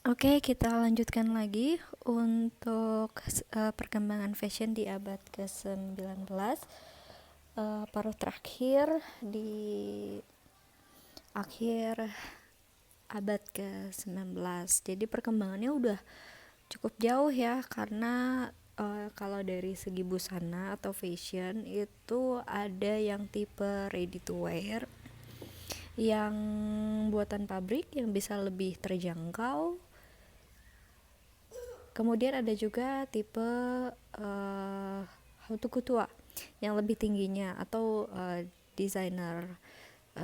Oke, kita lanjutkan lagi untuk perkembangan fashion di abad ke-19, paruh terakhir di akhir abad ke-19. Jadi perkembangannya udah cukup jauh ya, karena kalau dari segi busana atau fashion itu ada yang tipe ready to wear, yang buatan pabrik yang bisa lebih terjangkau. Kemudian ada juga tipe haute couture yang lebih tingginya, atau designer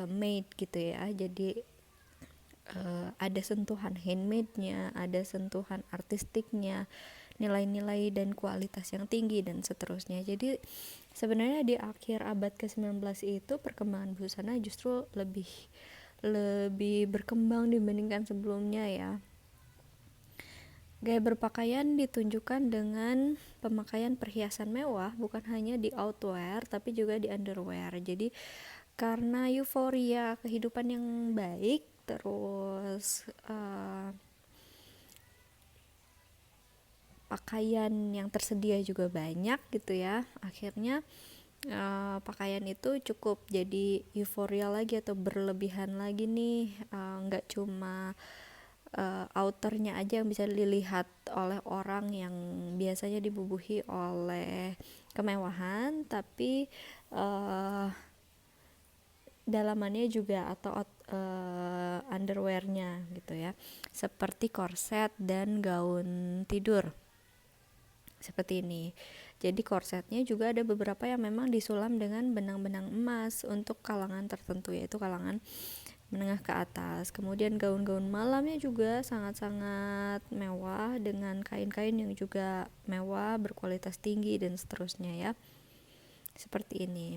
made gitu ya. Jadi ada sentuhan handmade-nya, ada sentuhan artistiknya, nilai-nilai dan kualitas yang tinggi dan seterusnya. Jadi sebenarnya di akhir abad ke-19 itu perkembangan busana justru lebih berkembang dibandingkan sebelumnya ya. Gaya berpakaian ditunjukkan dengan pemakaian perhiasan mewah, bukan hanya di outwear tapi juga di underwear. Jadi karena euforia kehidupan yang baik, terus pakaian yang tersedia juga banyak gitu ya, akhirnya pakaian itu cukup jadi euforia lagi atau berlebihan lagi nih. Nggak cuma outernya aja yang bisa dilihat oleh orang yang biasanya dibubuhi oleh kemewahan, tapi dalamannya juga, atau underwearnya gitu ya, seperti korset dan gaun tidur seperti ini. Jadi korsetnya juga ada beberapa yang memang disulam dengan benang-benang emas untuk kalangan tertentu, yaitu kalangan menengah ke atas. Kemudian gaun-gaun malamnya juga sangat-sangat mewah dengan kain-kain yang juga mewah, berkualitas tinggi dan seterusnya ya. Seperti ini.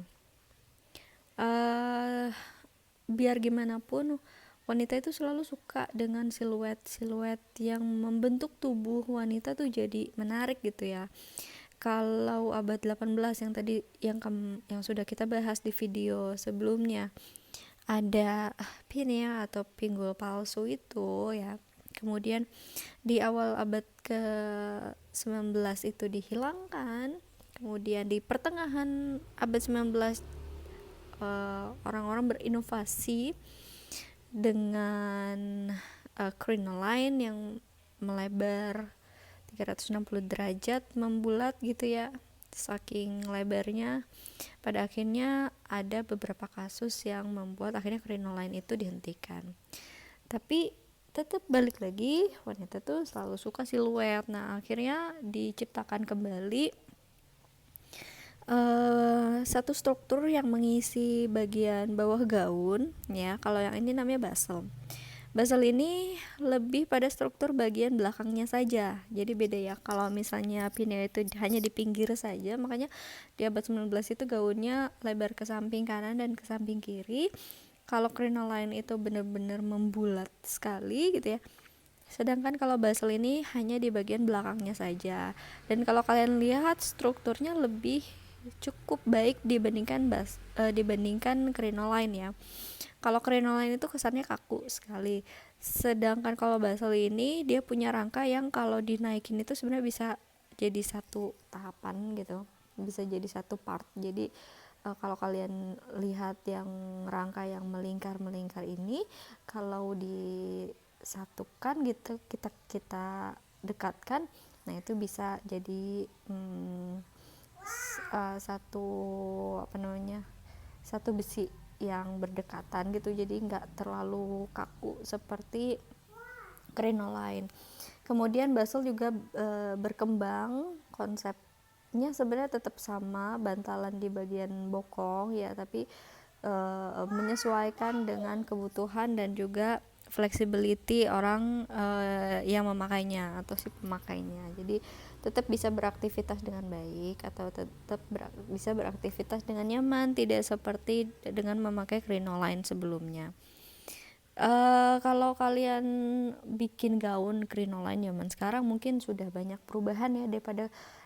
Biar gimana pun wanita itu selalu suka dengan siluet-siluet yang membentuk tubuh wanita tuh jadi menarik gitu ya. Kalau abad 18 yang tadi yang sudah kita bahas di video sebelumnya, ada pin ya atau pinggul palsu itu ya. Kemudian di awal abad ke-19 itu dihilangkan. Kemudian di pertengahan abad 19 orang-orang berinovasi dengan crinoline yang melebar 360 derajat, membulat gitu ya, saking lebarnya. Pada akhirnya ada beberapa kasus yang membuat akhirnya crinoline itu dihentikan. Tapi tetap balik lagi, wanita tuh selalu suka siluet. Nah akhirnya diciptakan kembali satu struktur yang mengisi bagian bawah gaun ya. Kalau yang ini namanya basel. Basel ini lebih pada struktur bagian belakangnya saja. Jadi beda ya, kalau misalnya pinnya itu hanya di pinggir saja, makanya di abad 19 itu gaunnya lebar ke samping kanan dan ke samping kiri. Kalau crinoline itu benar-benar membulat sekali gitu ya. Sedangkan kalau basel ini hanya di bagian belakangnya saja. Dan kalau kalian lihat strukturnya lebih cukup baik dibandingkan crinoline ya. Kalau crinoline itu kesannya kaku sekali. Sedangkan kalau basel ini dia punya rangka yang kalau dinaikin itu sebenarnya bisa jadi satu tahapan gitu. Bisa jadi satu part. Jadi kalau kalian lihat yang rangka yang melingkar-melingkar ini, kalau disatukan gitu, kita dekatkan, nah itu bisa jadi satu apa namanya, satu besi yang berdekatan gitu, jadi nggak terlalu kaku seperti crinoline. Kemudian basel juga berkembang, konsepnya sebenarnya tetap sama, bantalan di bagian bokong ya, tapi menyesuaikan dengan kebutuhan dan juga flexibility orang yang memakainya atau si pemakainya. Jadi tetap bisa beraktivitas dengan baik atau tetap bisa beraktivitas dengan nyaman, tidak seperti dengan memakai crinoline sebelumnya. Kalau kalian bikin gaun crinoline zaman sekarang mungkin sudah banyak perubahan ya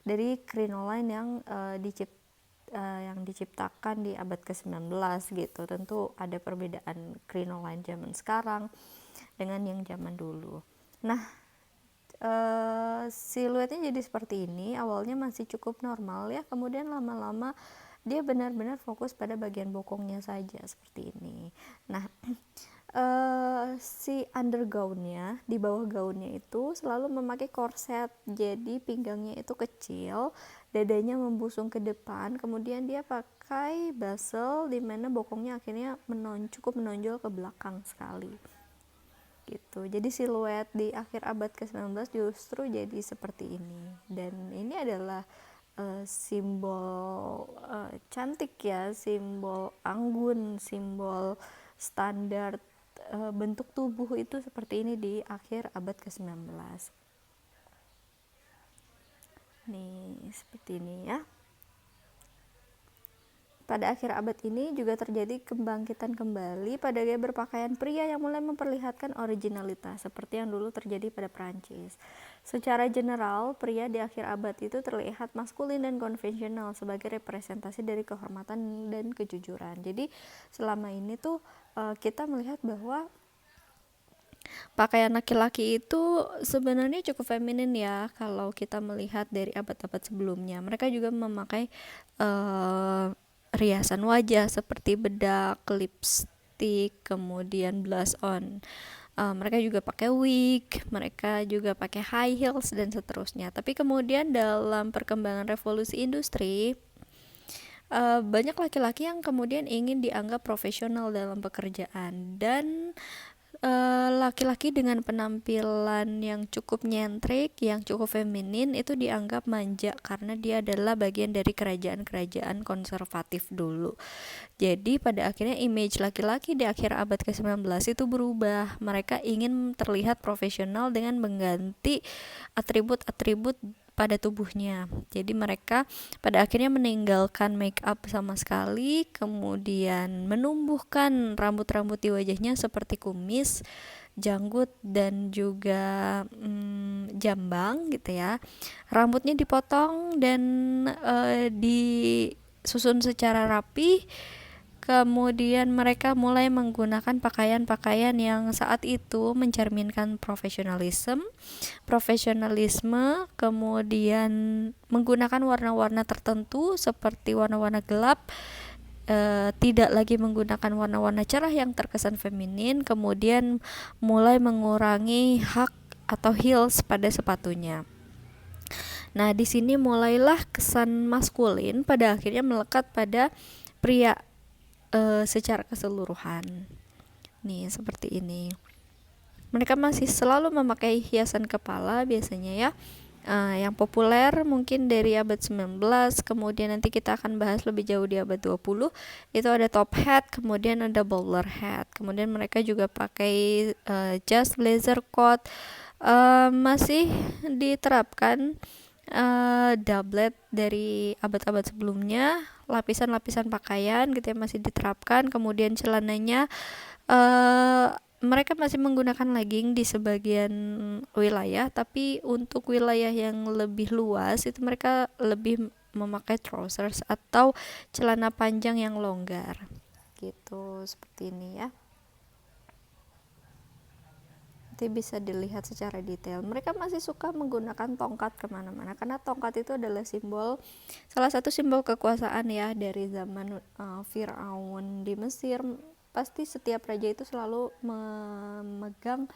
dari crinoline yang diciptakan di abad ke-19 gitu. Tentu ada perbedaan crinoline zaman sekarang dengan yang zaman dulu. Nah, siluetnya jadi seperti ini. Awalnya masih cukup normal ya, kemudian lama-lama dia benar-benar fokus pada bagian bokongnya saja seperti ini. Nah, si undergownnya, di bawah gaunnya itu selalu memakai korset, jadi pinggangnya itu kecil, dadanya membusung ke depan, kemudian dia pakai basel di mana bokongnya akhirnya cukup menonjol ke belakang sekali gitu. Jadi siluet di akhir abad ke-19 justru jadi seperti ini, dan ini adalah simbol cantik ya, simbol anggun, simbol standar bentuk tubuh itu seperti ini di akhir abad ke-19. Nih, seperti ini ya. Pada akhir abad ini juga terjadi kebangkitan kembali pada gaya berpakaian pria yang mulai memperlihatkan originalitas seperti yang dulu terjadi pada Prancis. Secara general, pria di akhir abad itu terlihat maskulin dan konvensional sebagai representasi dari kehormatan dan kejujuran. Jadi selama ini tuh kita melihat bahwa pakaian laki-laki itu sebenarnya cukup feminin ya kalau kita melihat dari abad-abad sebelumnya. Mereka juga memakai riasan wajah seperti bedak, lipstick, kemudian blush on. Mereka juga pakai wig, mereka juga pakai high heels dan seterusnya. Tapi kemudian dalam perkembangan revolusi industri, banyak laki-laki yang kemudian ingin dianggap profesional dalam pekerjaan, dan laki-laki dengan penampilan yang cukup nyentrik, yang cukup feminin itu dianggap manja karena dia adalah bagian dari kerajaan-kerajaan konservatif dulu. Jadi pada akhirnya image laki-laki di akhir abad ke-19 itu berubah. Mereka ingin terlihat profesional dengan mengganti atribut-atribut pada tubuhnya. Jadi mereka pada akhirnya meninggalkan make up sama sekali, kemudian menumbuhkan rambut-rambut di wajahnya seperti kumis, janggut, dan juga jambang gitu ya. Rambutnya dipotong dan disusun secara rapi. Kemudian mereka mulai menggunakan pakaian-pakaian yang saat itu mencerminkan profesionalisme, kemudian menggunakan warna-warna tertentu seperti warna-warna gelap, tidak lagi menggunakan warna-warna cerah yang terkesan feminin, kemudian mulai mengurangi hak atau heels pada sepatunya. Nah, di sini mulailah kesan maskulin pada akhirnya melekat pada pria secara keseluruhan. Nih, seperti ini. Mereka masih selalu memakai hiasan kepala biasanya ya. Yang populer mungkin dari abad 19, kemudian nanti kita akan bahas lebih jauh di abad 20. Itu ada top hat, kemudian ada bowler hat. Kemudian mereka juga pakai jas, blazer, coat. Masih diterapkan doublet dari abad-abad sebelumnya, lapisan-lapisan pakaian gitu ya masih diterapkan. Kemudian celananya mereka masih menggunakan legging di sebagian wilayah, tapi untuk wilayah yang lebih luas itu mereka lebih memakai trousers atau celana panjang yang longgar gitu, seperti ini ya. Bisa dilihat secara detail. Mereka masih suka menggunakan tongkat kemana-mana karena tongkat itu adalah salah satu simbol kekuasaan ya. Dari zaman Firaun di Mesir, pasti setiap raja itu selalu memegang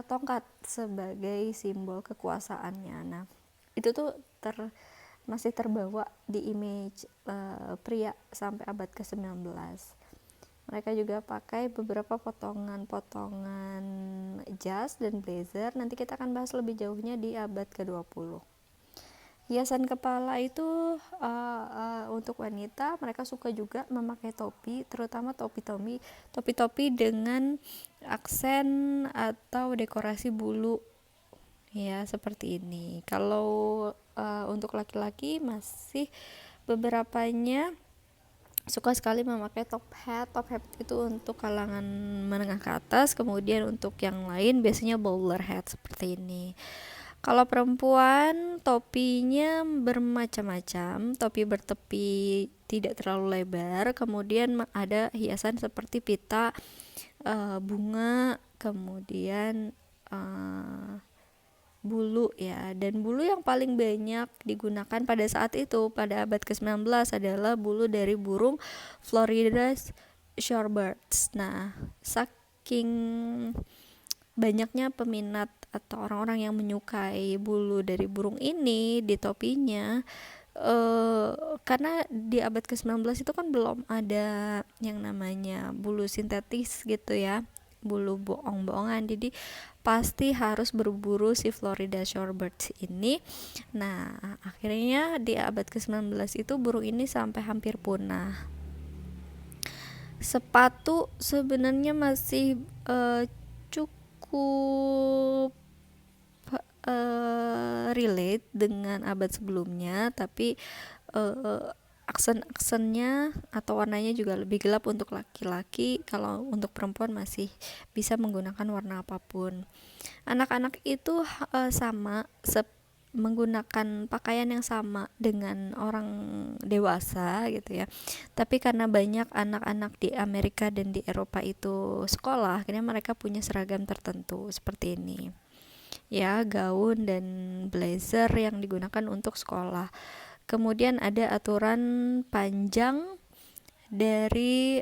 tongkat sebagai simbol kekuasaannya. Nah, itu tuh masih terbawa di image pria sampai abad ke-19. Mereka juga pakai beberapa potongan-potongan jas dan blazer. Nanti kita akan bahas lebih jauhnya di abad ke-20. Hiasan kepala itu untuk wanita, mereka suka juga memakai topi, terutama topi-topi dengan aksen atau dekorasi bulu ya, seperti ini. Kalau untuk laki-laki masih beberapanya suka sekali memakai top hat itu untuk kalangan menengah ke atas, kemudian untuk yang lain biasanya bowler hat seperti ini. Kalau perempuan topinya bermacam-macam, topi bertepi tidak terlalu lebar, kemudian ada hiasan seperti pita, bunga, kemudian bulu ya, dan bulu yang paling banyak digunakan pada saat itu pada abad ke-19 adalah bulu dari burung Florida shorebirds. Nah, saking banyaknya peminat atau orang-orang yang menyukai bulu dari burung ini di topinya, eh, karena di abad ke-19 itu kan belum ada yang namanya bulu sintetis gitu ya, bulu bohong-bohongan, jadi pasti harus berburu si Florida shorebirds ini. Nah, akhirnya di abad ke-19 itu burung ini sampai hampir punah. Sepatu sebenarnya masih cukup relate dengan abad sebelumnya, tapi aksen-aksennya atau warnanya juga lebih gelap untuk laki-laki. Kalau untuk perempuan masih bisa menggunakan warna apapun. Anak-anak itu sama menggunakan pakaian yang sama dengan orang dewasa gitu ya. Tapi karena banyak anak-anak di Amerika dan di Eropa itu sekolah, akhirnya mereka punya seragam tertentu seperti ini. Ya, gaun dan blazer yang digunakan untuk sekolah. Kemudian ada aturan panjang dari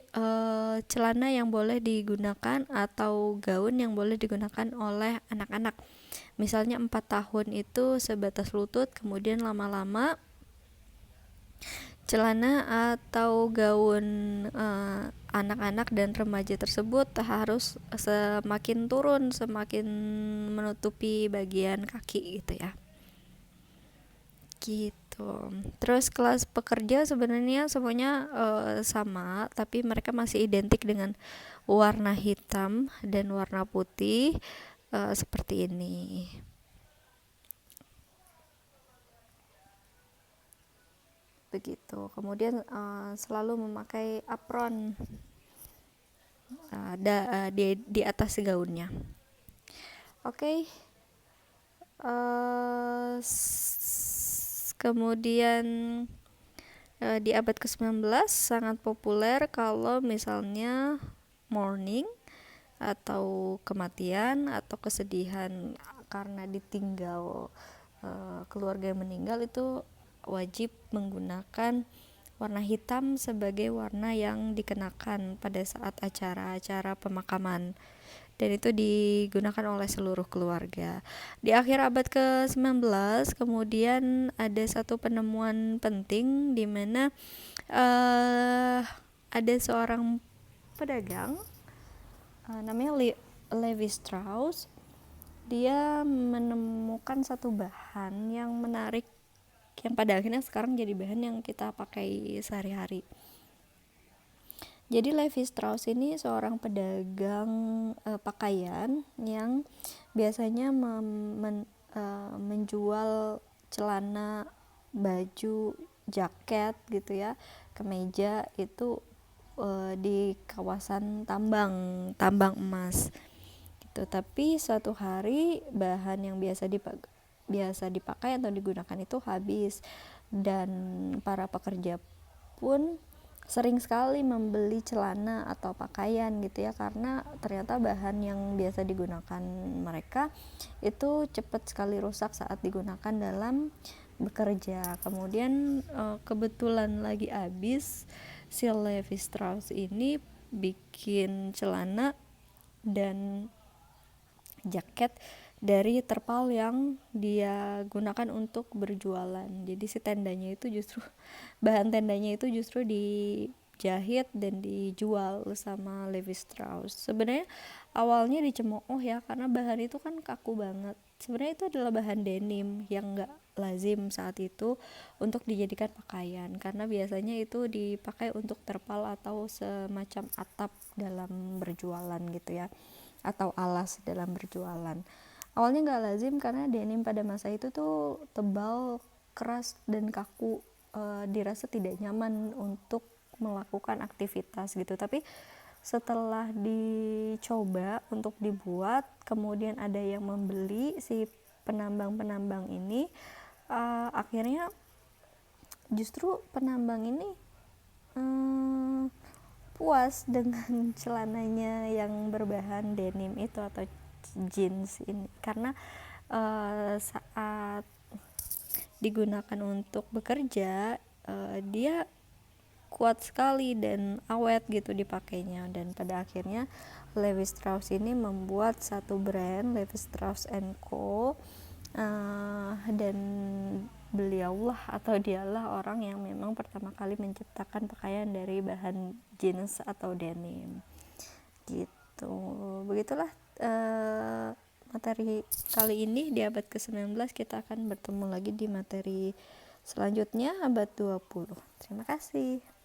celana yang boleh digunakan atau gaun yang boleh digunakan oleh anak-anak. Misalnya 4 tahun itu sebatas lutut, kemudian lama-lama celana atau gaun anak-anak dan remaja tersebut harus semakin turun, semakin menutupi bagian kaki gitu ya. Gitu. Terus kelas pekerja sebenarnya semuanya sama, tapi mereka masih identik dengan warna hitam dan warna putih seperti ini. Begitu. Kemudian selalu memakai apron di atas gaunnya. Oke. Kemudian di abad ke-19 sangat populer kalau misalnya mourning atau kematian atau kesedihan karena ditinggal keluarga yang meninggal, itu wajib menggunakan warna hitam sebagai warna yang dikenakan pada saat acara-acara pemakaman, dan itu digunakan oleh seluruh keluarga. Di akhir abad ke-19 kemudian ada satu penemuan penting di mana ada seorang pedagang namanya Levi Strauss. Dia menemukan satu bahan yang menarik yang pada akhirnya sekarang jadi bahan yang kita pakai sehari-hari. Jadi Levi Strauss ini seorang pedagang pakaian yang biasanya menjual celana, baju, jaket gitu ya, kemeja itu di kawasan tambang emas gitu. Tapi suatu hari bahan yang biasa dipakai atau digunakan itu habis, dan para pekerja pun sering sekali membeli celana atau pakaian gitu ya, karena ternyata bahan yang biasa digunakan mereka itu cepat sekali rusak saat digunakan dalam bekerja. Kemudian kebetulan lagi habis, si Levi Strauss ini bikin celana dan jaket dari terpal yang dia gunakan untuk berjualan. Jadi si tendanya itu justru bahan tendanya itu justru dijahit dan dijual sama Levi Strauss. Sebenarnya awalnya dicemooh ya, karena bahan itu kan kaku banget. Sebenarnya itu adalah bahan denim yang enggak lazim saat itu untuk dijadikan pakaian, karena biasanya itu dipakai untuk terpal atau semacam atap dalam berjualan gitu ya, atau alas dalam berjualan. Awalnya nggak lazim karena denim pada masa itu tuh tebal, keras dan kaku, dirasa tidak nyaman untuk melakukan aktivitas gitu. Tapi setelah dicoba untuk dibuat, kemudian ada yang membeli si penambang-penambang ini, akhirnya justru penambang ini puas dengan celananya yang berbahan denim itu atau jeans ini, karena saat digunakan untuk bekerja, dia kuat sekali dan awet gitu dipakainya. Dan pada akhirnya Levi Strauss ini membuat satu brand, Levi Strauss & Co, dan beliaulah atau dialah orang yang memang pertama kali menciptakan pakaian dari bahan jeans atau denim gitu. Begitulah materi kali ini di abad ke-19. Kita akan bertemu lagi di materi selanjutnya abad 20. Terima kasih.